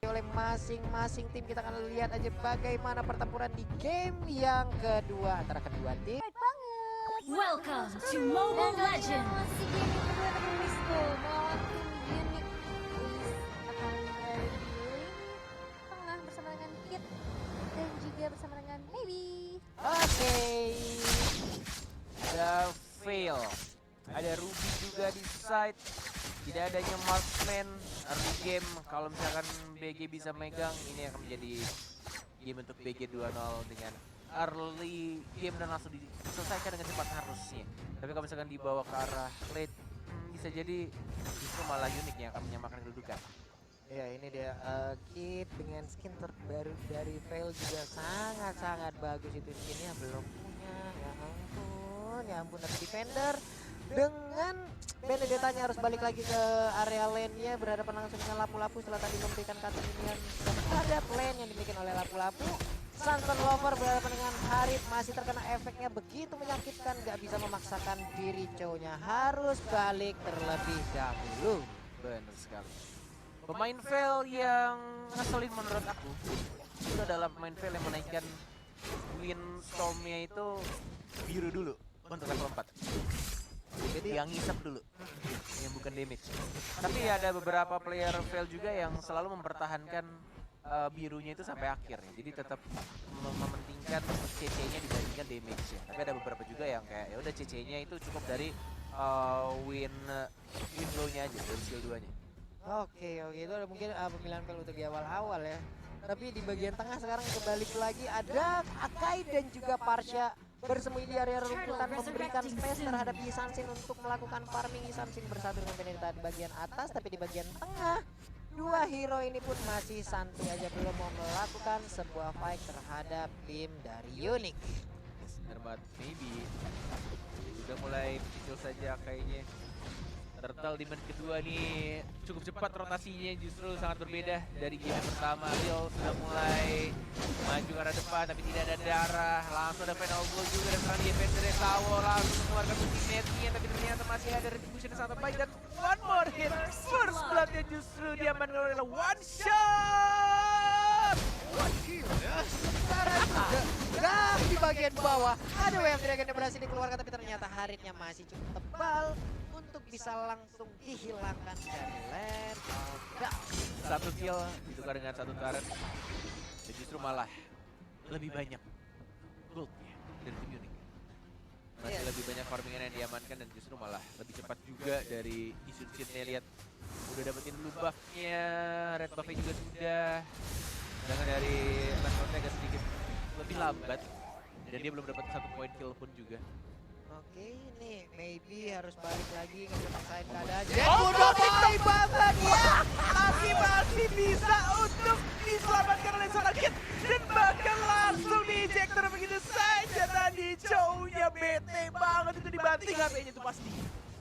oleh masing-masing tim. Kita akan lihat aja bagaimana pertempuran di game yang kedua antara kedua tim. Welcome to Mobile Legends. Masih game yang kedua teman Wisdo melawan tim Unique Ace akan berada di lini tengah bersama dengan Kit dan juga bersama dengan Maybe. Oke. The fail. Ada Ruby juga di side. Tidak adanya marksman early game. Kalau misalkan BG bisa megang, ini akan menjadi game untuk BG 2-0 dengan early game dan langsung diselesaikan dengan cepat harusnya. Tapi kalau misalkan dibawa ke arah late, bisa jadi justru malah Unique yang akan menyamakan kedudukan. Ya ini dia Kit dengan skin terbaru dari Veil juga sangat-sangat bagus itu skinnya, belum punya. Ya ampun tapi Defender dengan Benedetta-nya harus balik lagi ke area lane-nya, berhadapan langsung dengan Lapu-Lapu setelah tadi memberikan cutting minion terhadap lane yang dimiliki oleh Lapu-Lapu. Sunstone Lover berhadapan dengan Harith masih terkena efeknya begitu menyakitkan, gak bisa memaksakan diri, cowoknya harus balik terlebih dahulu. Benar sekali. Pemain Veil yang ngeselin menurut aku itu adalah pemain Veil yang menaikkan Windstorm-nya itu biru dulu untuk level 4. Jadi yang ngisap dulu, yang bukan damage. Tapi ada beberapa player Veil juga yang selalu mempertahankan birunya itu sampai akhir. Jadi tetap mementingkan CC-nya dibandingkan damage-nya. Tapi ada beberapa juga yang kayak ya udah CC-nya itu cukup dari win blow-nya aja, dari skill 2-nya. Oke, itu ada mungkin pemilihan Veil untuk di awal-awal ya. Tapi di bagian tengah sekarang kebalik lagi ada Akai dan juga Parsha bersembunyi di area rumputan memberikan space terhadap Yisansin untuk melakukan farming. Yisansin bersatu dengan Benedetta di bagian atas, tapi di bagian tengah dua hero ini pun masih santai aja, belum mau melakukan sebuah fight terhadap tim dari Unique. Bener banget, Maybe udah mulai muncul saja kayaknya. Turtle di menit kedua nih cukup cepat rotasinya, justru sangat berbeda dari game yang pertama. Lil sudah mulai maju ke arah depan tapi tidak ada darah. Langsung ada final blow juga dan sekarang defender dari Tawo langsung mengeluarkan ultimate-nya, tapi ternyata masih ada retribution yang sangat baik dan one more hit. First blood-nya justru diamankan oleh one shot. One kill ya. Sekarang juga di bagian bawah ada Wave Dragon yang berhasil dikeluarkan, tapi ternyata Harith-nya masih cukup tebal untuk bisa langsung dihilangkan dari lane. Satu kill ditukar dengan satu turret dan justru malah lebih banyak goldnya dari tim Unique. Masih lebih banyak farmingan yang diamankan dan justru malah lebih cepat juga dari Yisansin-nya. Lihat udah dapetin blue buff-nya, red buff-nya juga sudah. Sedangkan dari Lancelot agak sedikit lebih lambat dan dia belum dapat satu point kill pun juga. Oke, ini Maybe harus balik lagi ngepaksain keadaan. Udah baik banget ya. Masih bisa untuk diselamatkan oleh seorang Kit dan bahkan langsung di-ejector begitu saja tadi. Cowoknya bete banget itu dibanting HP-nya itu pasti.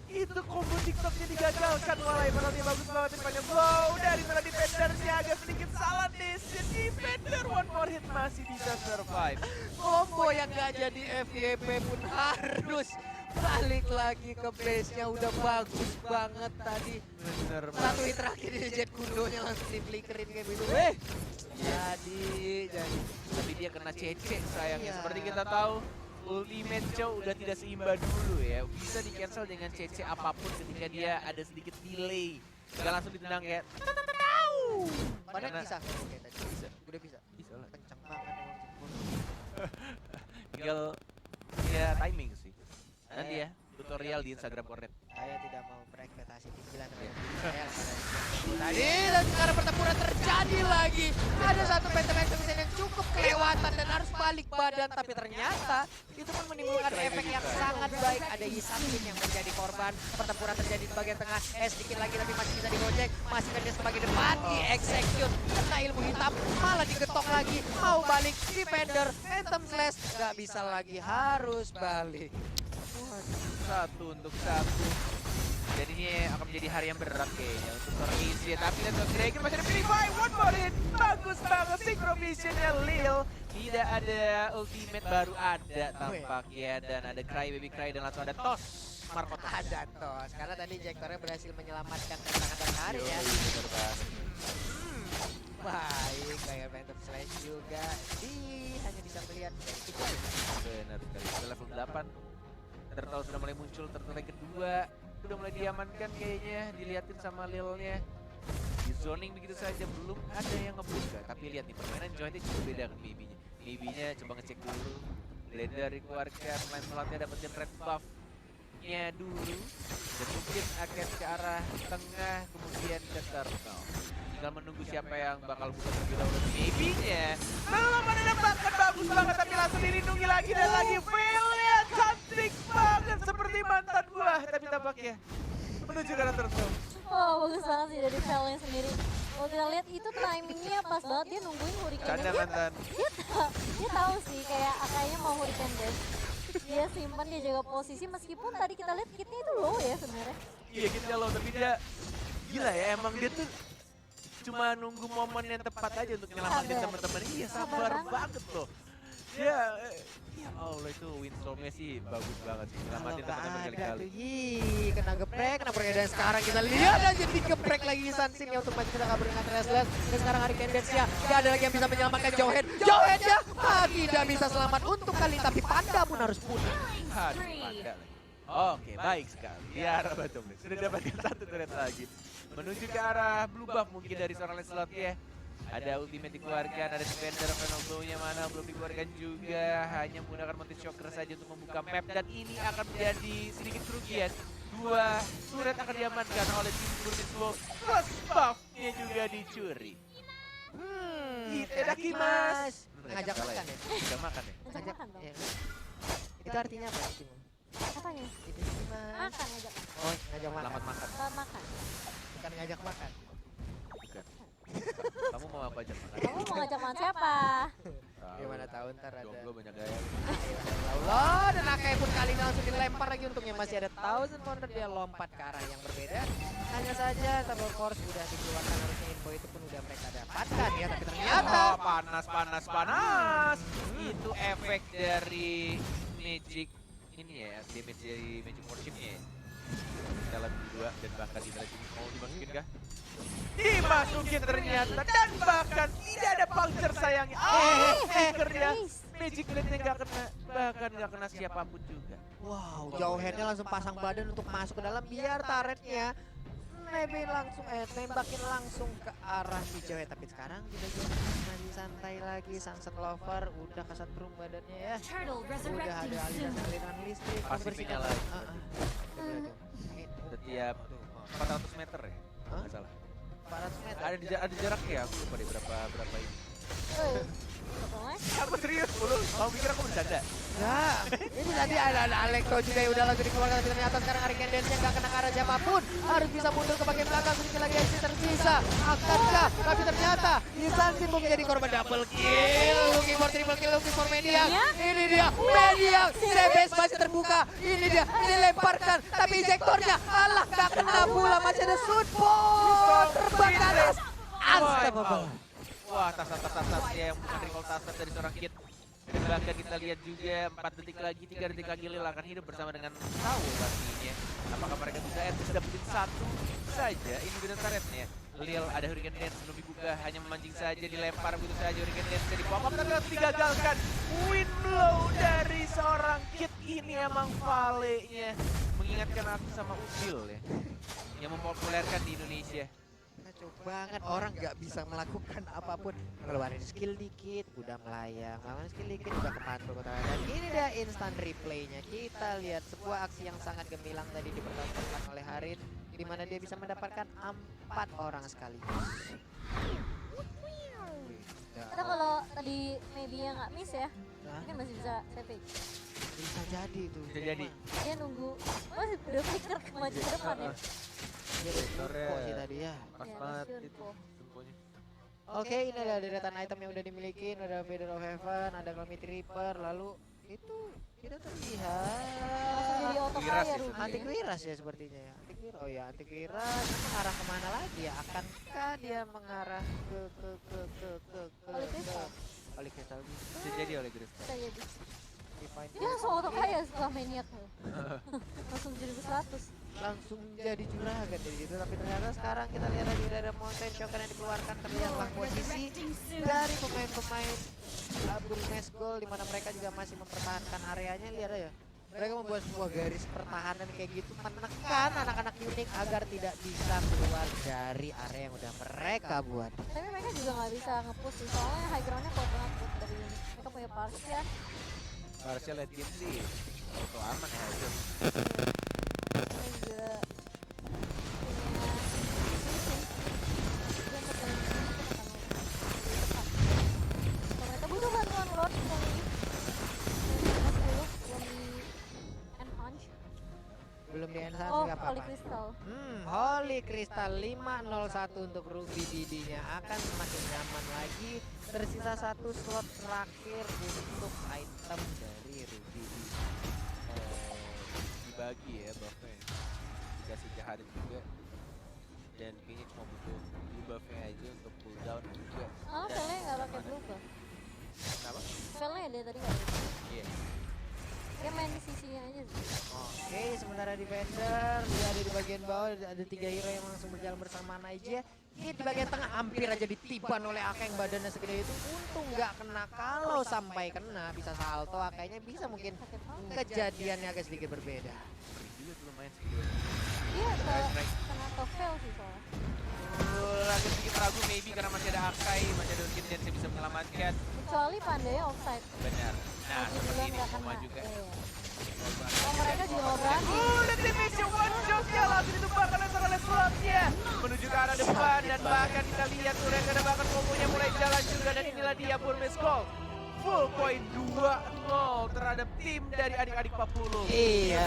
Itu combo TikToknya digagalkan oleh penalti bagus banget depannya blow dari sana defendernya agak sedikit salah decision. Defender one more hit masih bisa survive. Combo yang gak jadi FYP pun harus balik lagi ke base-nya, udah bagus banget tadi. Bener banget. Satu hit terakhir di jet kundonya langsung di-flickerin kayak gitu. Jadi. Tapi dia kena CC sayangnya. Seperti kita tahu ultimate Chow udah tidak seimba dulu ya. Bisa di cancel dengan CC apapun ketika dia ada sedikit delay. Gak langsung ditendang kayak padahal bisa kayak tadi. Udah bisa. Bisa lah. Kencang banget emang. Tinggal ya timing sih. Nanti ya tutorial di Instagram Kornet. Saya tidak mau berekspektasi tinggi lah tadi, dan sekarang pertempuran terjadi lagi. Ada satu phantom yang cukup kelewatan dan harus balik badan, tapi ternyata itu pun menimbulkan efek yang sangat baik. Ada Yisansin yang menjadi korban. Pertempuran terjadi di bagian tengah. Sedikit lagi tapi masih bisa digojek. Masih kerja sebagai depan, di-execute. Kena ilmu hitam, malah digetok lagi. Mau balik, defender, phantom slash. Gak bisa lagi, harus balik. Satu untuk satu. Jadi ini akan menjadi hari yang berat kayaknya untuk Norwegian. Tapi Network Dragon masih ada Purify, one more hit. Bagus banget Synchro Vision-nya Lil. Tidak ada ultimate, baru ada tampaknya. Dan ada Cry Baby Cry dan langsung ada Tos. Marco ada Tos. Karena tadi Jektornya berhasil menyelamatkan tangan dari Hari ya. Wah 8. Turtle sudah mulai muncul, turtle yang kedua udah mulai diamankan kayaknya, diliatin sama Lilnya. Di zoning begitu saja, belum ada yang ngebuka. Tapi lihat nih, permainan Joy-nya cukup beda dengan Maybe-nya. Maybe-nya coba ngecek dulu. Blender dikeluarkan, Lancelotnya dapetin red buff-nya dulu. Dan mungkin akan ke arah tengah, kemudian ke Turtle. Tinggal menunggu siapa yang bakal buka terlebih dahulu. Maybe-nya belum ada tembakan bagus banget, tapi langsung dilindungi lagi dan lagi. Feel-nya cantik banget seperti mantan buah, tapi tampaknya menuju ke arah Turtle. Oh, bagus banget sih dari Velnya sendiri. Kalau kita lihat itu timingnya pas banget, dia nungguin Hurricane. Canda mantan. Dia tahu sih kayak kayaknya mau Hurricane Dash. Dia simpan, dia jaga posisi meskipun tadi kita lihat kitnya itu low ya sebenarnya. Iya kita loh, tapi dia gila ya, emang dia tuh cuma nunggu momen yang tepat aja untuk nyelamatin Sabar. teman-teman. Iya Sabar sabar banget. banget loh. Dia ya Allah itu windstormnya sih bagus banget sih, nyelamatin teman-teman kali-kali. Kena geprek, dan sekarang kita lihat aja digeprek lagi Sunsin ya untuk maju kita kabur dengan Restless. Dan sekarang Hurricane Dash-nya, gak ada lagi yang bisa menyelamatkan Jowhead. Jowhead-nya tidak bisa selamat untuk kali, tapi Panda pun harus punah. Aduh, Panda lagi. Oke, baik sekali. Di arah bottom lane. Sudah dapatkan satu turret lagi. Menuju ke arah blue buff mungkin dari seorang Lancelot ya. Ada ultimate dikeluarkan, ada defender Ronaldo-nya mana belum dikeluarkan juga. Hanya menggunakan Mountain Shocker saja untuk membuka map. Dan ini akan menjadi sedikit kerugian. 2 turret akan diamankan oleh tim Burnislo. Plus buff-nya juga dicuri. Itadakimasu. Ngajak makan ya? Ngajak makan ya? Ngajak makan dong. Ya. Itu artinya apa sih? Apanya? Itu mas. Makan ngajak. Oh, ngajak makan. Selamat makan. Makan. Bukan ngajak makan. Bukan. Kamu mau apa aja makan? Kamu mau ngajak makan siapa? Gimana tahu ntar ada. Jomblo banyak gaya. Ya Allah, dan Akai pun kali ini langsung dilempar lagi untungnya masih ada Thousand Wonder, dia lompat ke arah yang berbeda. Hanya saja Turtle Force sudah dikeluarkan, harusnya info itu pun udah mereka dapatkan ya, tapi ternyata Oh, panas. Itu efek dari magic ini ya, damage dari magic worshipnya ya. Dalam 2 dan bahkan di dalam mau dimasukin kah? Dimasukin ternyata dan bahkan tidak ada puncture sayangnya. Stickernya magic blade-nya nggak kena, bahkan nggak kena siapapun juga. wow, Jowhead-nya langsung pasang badan untuk masuk ke dalam biar turretnya maybe langsung nembakin langsung ke arah si Jowhead. Tapi sekarang udah masih santai lagi, Sunset Lover udah kesandung badannya ya. Turtle Udah resurrecting ada soon. aliran listrik. Pasifnya lagi. Setiap 400 meter ya, Hah? nggak salah. 400 meter. Ada jaraknya ya, aku lupa deh berapa ini. Aku serius, kamu pikir aku bercanda? Ya, ini tadi ada Alekto juga yang udah langsung dikeluarkan, tapi ternyata sekarang Hurricane Dance-nya nggak kena ke arah siapapun. Harus bisa mundur ke bagian belakang, sedikit lagi yang tersisa. Akankah? Tapi ternyata Insansin mau menjadi korban double kill. Looking for triple kill, looking for Maniac. Ini dia, Maniac. Sebes masih terbuka. Ini dia, dilemparkan. Tapi injektornya, alah nggak kena pula. Masih ada Sunball. Terbang ke atas. Unstoppable. Wah, tas-tasnya yang bukan recall tas dari seorang Kid. Dan bahkan kita lihat juga 4 detik lagi, 3 detik lagi Lil akan hidup bersama dengan Saul pastinya. Apakah mereka bisa dapetin satu saja individual turretnya? Lil ada Hurricane Dance belum dibuka, hanya memancing saja, dilempar begitu saja Hurricane Dance dari pop-up tapi langsung digagalkan. Win blow dari seorang Kid ini emang valenya mengingatkan aku sama Usil ya, yang mempopulerkan di Indonesia. Kacau banget, orang nggak bisa melakukan apapun. Ngeluarin skill dikit udah melayang, ngeluarin skill dikit udah kemantul ke tangan. Dan ini dia instant replaynya. Kita lihat sebuah aksi yang sangat gemilang tadi dipertontonkan oleh Harin, di mana dia bisa mendapatkan 4 orang sekaligus. Kita kalau tadi maybe-nya nggak miss ya, Nah, mungkin masih bisa saving. bisa jadi tuh. Bisa jadi. Dia nunggu, masih udah flicker maju ke depan ya. Dia kok sih tadi ya. Pas Ya, banget Mas itu Yunko. temponya. Oke, ini adalah deretan item yang udah dimiliki. Ada Vader of Heaven, ada Calamity Reaper, lalu itu tidak Langsung jadi terlihat. auto Wiras fire itu. Ruby. Antivirus ya sepertinya ya. Antivirus. Oh ya, antivirus mengarah kemana lagi ya? Akankah dia mengarah ke Holy Crystal. Holy Crystal Bisa jadi oleh Grace. Bisa jadi. Divine Dia langsung auto fire setelah maniac tuh. Langsung jadi 100. langsung jadi juragan dari situ, tapi ternyata sekarang kita lihat lagi udah ada Mountain Shocker yang dikeluarkan. Terlihatlah posisi Resurrecting soon. dari pemain-pemain Burnes Gold, di mana mereka juga masih mempertahankan areanya. Lihat aja, Mereka membuat sebuah garis pertahanan kayak gitu menekan anak-anak unik agar tidak bisa keluar dari area yang udah mereka buat. Tapi mereka juga nggak bisa nge-push sih, soalnya high groundnya kuat banget buat dari ini. Mereka punya Parsia. Harusnya late game sih auto aman ya itu. Ini juga punya Simpson. Dia untuk kali ini kita akan tepat. Kalau mereka butuh bantuan Lord dari belum di enhance. Belum di enhance Oh, nggak Holy apa-apa. Crystal. Holy Crystal 501 untuk Ruby DD-nya akan semakin nyaman lagi. Tersisa satu slot terakhir untuk item dari Ruby DD. Dibagi ya buffnya, dikasih ke Harit juga, dan kayaknya cuma butuh blue buffnya aja untuk cooldown juga. Oh, Dan Vele nggak pakai mana- blue buff. Kenapa? Vele dia tadi nggak ada. Iya. Dia main di sisinya aja sih. Oke, sementara defender dia ada di bagian bawah, ada 3 hero yang langsung berjalan bersamaan aja. Hit di bagian tengah hampir aja ditiban oleh Aka yang badannya segede itu. Untung nggak kena, kalau sampai kena bisa salto, kayaknya bisa mungkin Sakit banget. kejadiannya agak sedikit berbeda. Ngeri juga tuh lumayan sih dia. Dia Strike, strike. kena Tofel sih soalnya. Agak sedikit ragu maybe karena masih ada Akai, masih ada Urgent Dance yang bisa menyelamatkan. Kecuali Pandai offside. Benar. Nah, Lagi seperti duluan ini nggak Koma kena. juga. Iya. Oh, mereka juga nggak berani. Dan dimensi one shotnya langsung ditumpahkan oleh slotnya menuju ke arah depan, dan bahkan kita lihat mereka ada bahkan kombonya mulai jalan juga, dan inilah dia Burmese Gold. Full point 2-0 terhadap tim dari adik-adik Papulu. Iya.